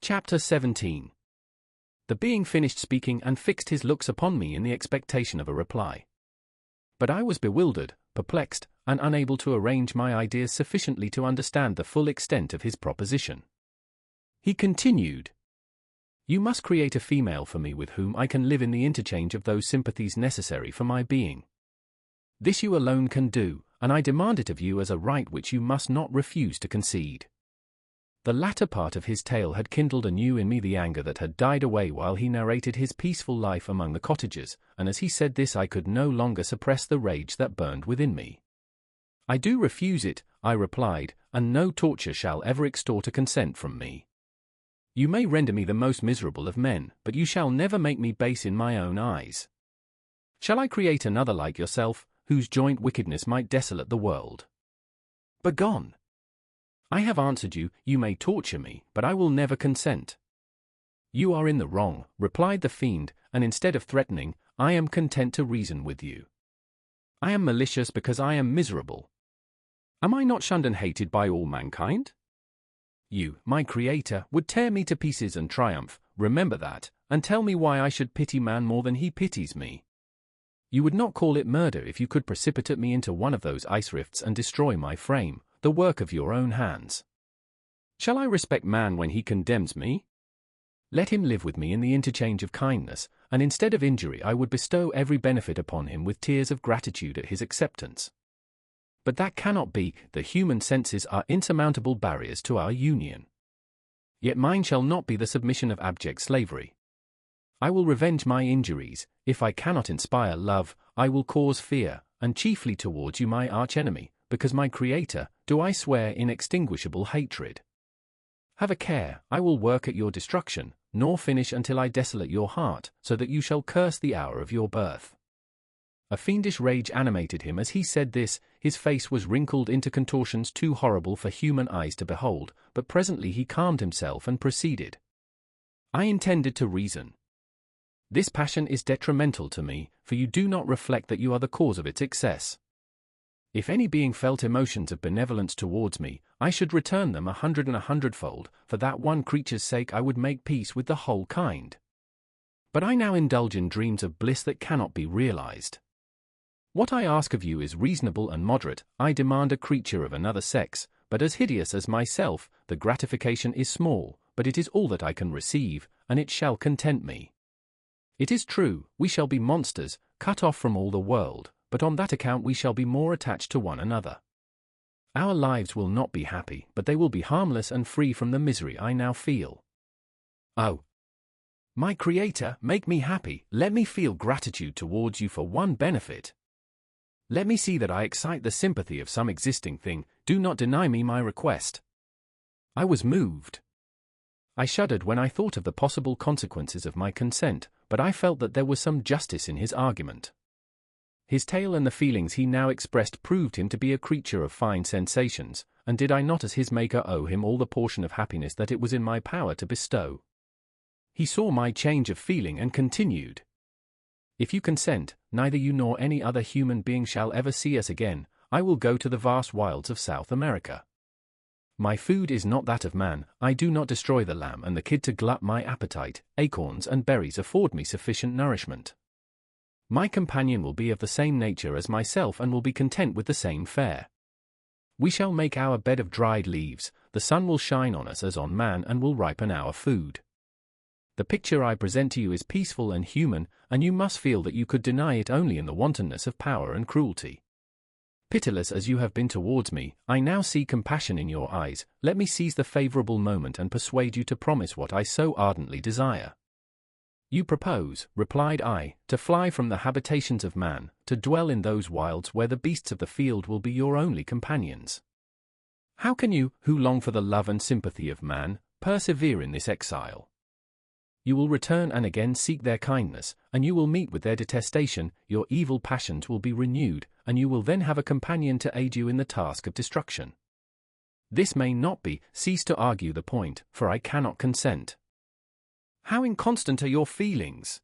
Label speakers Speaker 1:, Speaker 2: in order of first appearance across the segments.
Speaker 1: Chapter 17. The being finished speaking and fixed his looks upon me in the expectation of a reply. But I was bewildered, perplexed, and unable to arrange my ideas sufficiently to understand the full extent of his proposition. He continued, "You must create a female for me with whom I can live in the interchange of those sympathies necessary for my being. This you alone can do, and I demand it of you as a right which you must not refuse to concede." The latter part of his tale had kindled anew in me the anger that had died away while he narrated his peaceful life among the cottagers, and as he said this I could no longer suppress the rage that burned within me. "I do refuse it," I replied, "and no torture shall ever extort a consent from me. You may render me the most miserable of men, but you shall never make me base in my own eyes. Shall I create another like yourself, whose joint wickedness might desolate the world? Begone! I have answered you, you may torture me, but I will never consent." "You are in the wrong," replied the fiend, "and instead of threatening, I am content to reason with you. I am malicious because I am miserable. Am I not shunned and hated by all mankind? You, my creator, would tear me to pieces and triumph, remember that, and tell me why I should pity man more than he pities me. You would not call it murder if you could precipitate me into one of those ice rifts and destroy my frame, the work of your own hands. Shall I respect man when he condemns me? Let him live with me in the interchange of kindness, and instead of injury I would bestow every benefit upon him with tears of gratitude at his acceptance. But that cannot be, the human senses are insurmountable barriers to our union. Yet mine shall not be the submission of abject slavery. I will revenge my injuries. If I cannot inspire love, I will cause fear, and chiefly towards you my archenemy, because my creator, do I swear inextinguishable hatred. Have a care, I will work at your destruction, nor finish until I desolate your heart, so that you shall curse the hour of your birth." A fiendish rage animated him as he said this. His face was wrinkled into contortions too horrible for human eyes to behold, but presently he calmed himself and proceeded. "I intended to reason. This passion is detrimental to me, for you do not reflect that you are the cause of its excess. If any being felt emotions of benevolence towards me, I should return them 100 and 100-fold, for that one creature's sake I would make peace with the whole kind. But I now indulge in dreams of bliss that cannot be realized. What I ask of you is reasonable and moderate. I demand a creature of another sex, but as hideous as myself. The gratification is small, but it is all that I can receive, and it shall content me. It is true, we shall be monsters, cut off from all the world, but on that account we shall be more attached to one another. Our lives will not be happy, but they will be harmless and free from the misery I now feel. Oh, my creator, make me happy. Let me feel gratitude towards you for one benefit. Let me see that I excite the sympathy of some existing thing. Do not deny me my request." I was moved. I shuddered when I thought of the possible consequences of my consent, but I felt that there was some justice in his argument. His tale and the feelings he now expressed proved him to be a creature of fine sensations, and did I not as his maker owe him all the portion of happiness that it was in my power to bestow? He saw my change of feeling and continued, "If you consent, neither you nor any other human being shall ever see us again. I will go to the vast wilds of South America. My food is not that of man. I do not destroy the lamb and the kid to glut my appetite. Acorns and berries afford me sufficient nourishment. My companion will be of the same nature as myself and will be content with the same fare. We shall make our bed of dried leaves. The sun will shine on us as on man and will ripen our food. The picture I present to you is peaceful and human, and you must feel that you could deny it only in the wantonness of power and cruelty. Pitiless as you have been towards me, I now see compassion in your eyes. Let me seize the favorable moment and persuade you to promise what I so ardently desire." "You propose," replied I, "to fly from the habitations of man, to dwell in those wilds where the beasts of the field will be your only companions. How can you, who long for the love and sympathy of man, persevere in this exile? You will return and again seek their kindness, and you will meet with their detestation. Your evil passions will be renewed, and you will then have a companion to aid you in the task of destruction. This may not be. Cease to argue the point, for I cannot consent. How inconstant are your feelings!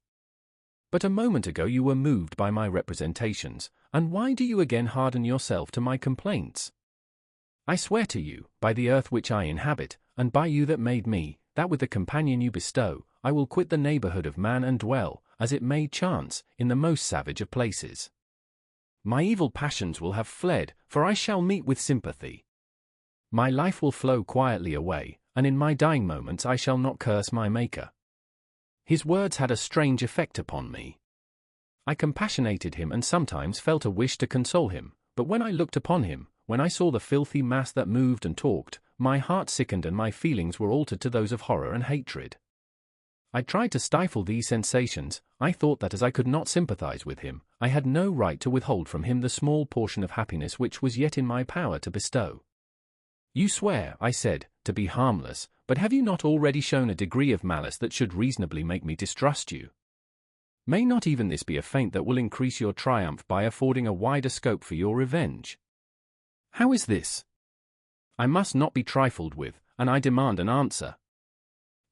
Speaker 1: But a moment ago you were moved by my representations, and why do you again harden yourself to my complaints? I swear to you, by the earth which I inhabit, and by you that made me, that with the companion you bestow, I will quit the neighborhood of man and dwell, as it may chance, in the most savage of places. My evil passions will have fled, for I shall meet with sympathy. My life will flow quietly away, and in my dying moments I shall not curse my Maker. His words had a strange effect upon me. I compassionated him and sometimes felt a wish to console him, but when I looked upon him, when I saw the filthy mass that moved and talked, my heart sickened and my feelings were altered to those of horror and hatred. I tried to stifle these sensations. I thought that as I could not sympathize with him, I had no right to withhold from him the small portion of happiness which was yet in my power to bestow. You swear, I said, to be harmless, but have you not already shown a degree of malice that should reasonably make me distrust you? May not even this be a feint that will increase your triumph by affording a wider scope for your revenge? How is this? I must not be trifled with, and I demand an answer.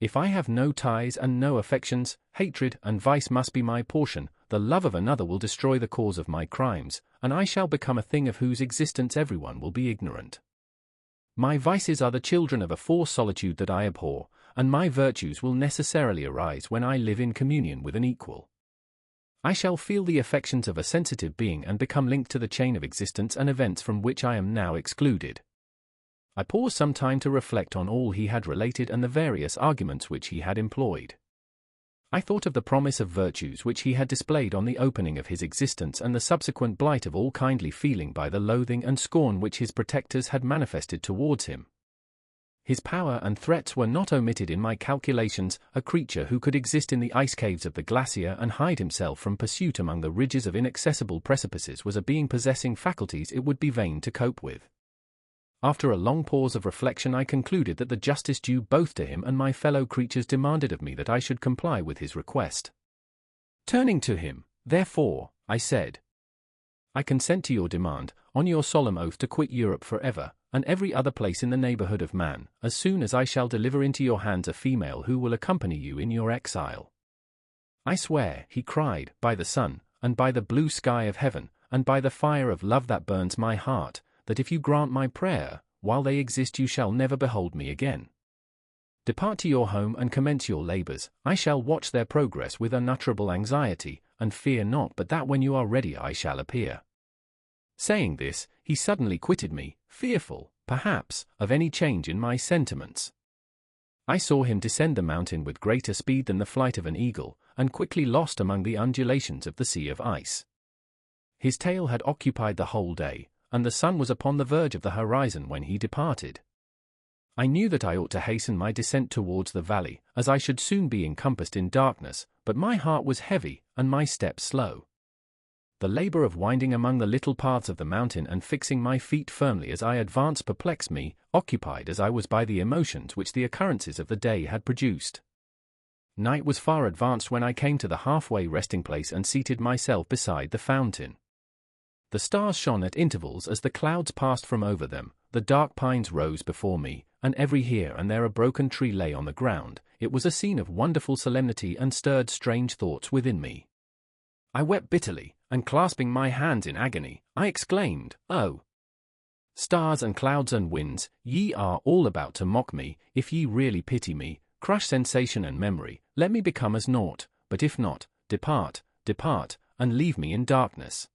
Speaker 1: If I have no ties and no affections, hatred and vice must be my portion. The love of another will destroy the cause of my crimes, and I shall become a thing of whose existence everyone will be ignorant. My vices are the children of a forced solitude that I abhor, and my virtues will necessarily arise when I live in communion with an equal. I shall feel the affections of a sensitive being and become linked to the chain of existence and events from which I am now excluded. I paused some time to reflect on all he had related and the various arguments which he had employed. I thought of the promise of virtues which he had displayed on the opening of his existence and the subsequent blight of all kindly feeling by the loathing and scorn which his protectors had manifested towards him. His power and threats were not omitted in my calculations. A creature who could exist in the ice caves of the glacier and hide himself from pursuit among the ridges of inaccessible precipices was a being possessing faculties it would be vain to cope with. After a long pause of reflection, I concluded that the justice due both to him and my fellow creatures demanded of me that I should comply with his request. Turning to him, therefore, I said, I consent to your demand, on your solemn oath to quit Europe forever, and every other place in the neighborhood of man, as soon as I shall deliver into your hands a female who will accompany you in your exile. I swear, he cried, by the sun, and by the blue sky of heaven, and by the fire of love that burns my heart, that if you grant my prayer, while they exist you shall never behold me again. Depart to your home and commence your labors. I shall watch their progress with unutterable anxiety, and fear not but that when you are ready I shall appear. Saying this, he suddenly quitted me, fearful, perhaps, of any change in my sentiments. I saw him descend the mountain with greater speed than the flight of an eagle, and quickly lost among the undulations of the sea of ice. His tale had occupied the whole day, and the sun was upon the verge of the horizon when he departed. I knew that I ought to hasten my descent towards the valley, as I should soon be encompassed in darkness, but my heart was heavy, and my steps slow. The labor of winding among the little paths of the mountain and fixing my feet firmly as I advanced perplexed me, occupied as I was by the emotions which the occurrences of the day had produced. Night was far advanced when I came to the halfway resting place and seated myself beside the fountain. The stars shone at intervals as the clouds passed from over them, the dark pines rose before me, and every here and there a broken tree lay on the ground. It was a scene of wonderful solemnity and stirred strange thoughts within me. I wept bitterly, and clasping my hands in agony, I exclaimed, "Oh! Stars and clouds and winds, ye are all about to mock me. If ye really pity me, crush sensation and memory, let me become as naught, but if not, depart, depart, and leave me in darkness."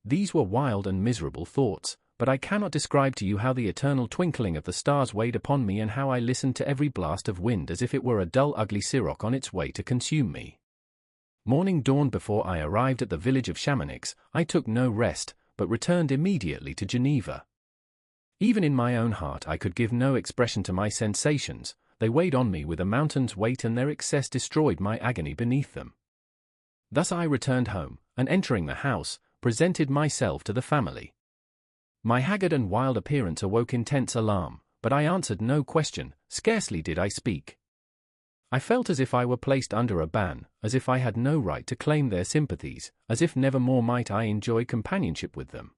Speaker 1: These were wild and miserable thoughts, but I cannot describe to you how the eternal twinkling of the stars weighed upon me and how I listened to every blast of wind as if it were a dull ugly siroc on its way to consume me. Morning dawned before I arrived at the village of Chamonix. I took no rest, but returned immediately to Geneva. Even in my own heart I could give no expression to my sensations. They weighed on me with a mountain's weight and their excess destroyed my agony beneath them. Thus I returned home, and entering the house, presented myself to the family. My haggard and wild appearance awoke intense alarm, but I answered no question, scarcely did I speak. I felt as if I were placed under a ban, as if I had no right to claim their sympathies, as if never more might I enjoy companionship with them.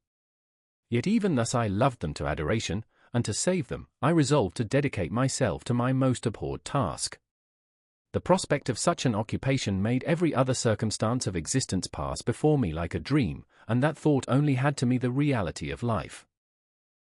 Speaker 1: Yet even thus I loved them to adoration, and to save them, I resolved to dedicate myself to my most abhorred task. The prospect of such an occupation made every other circumstance of existence pass before me like a dream, and that thought only had to me the reality of life.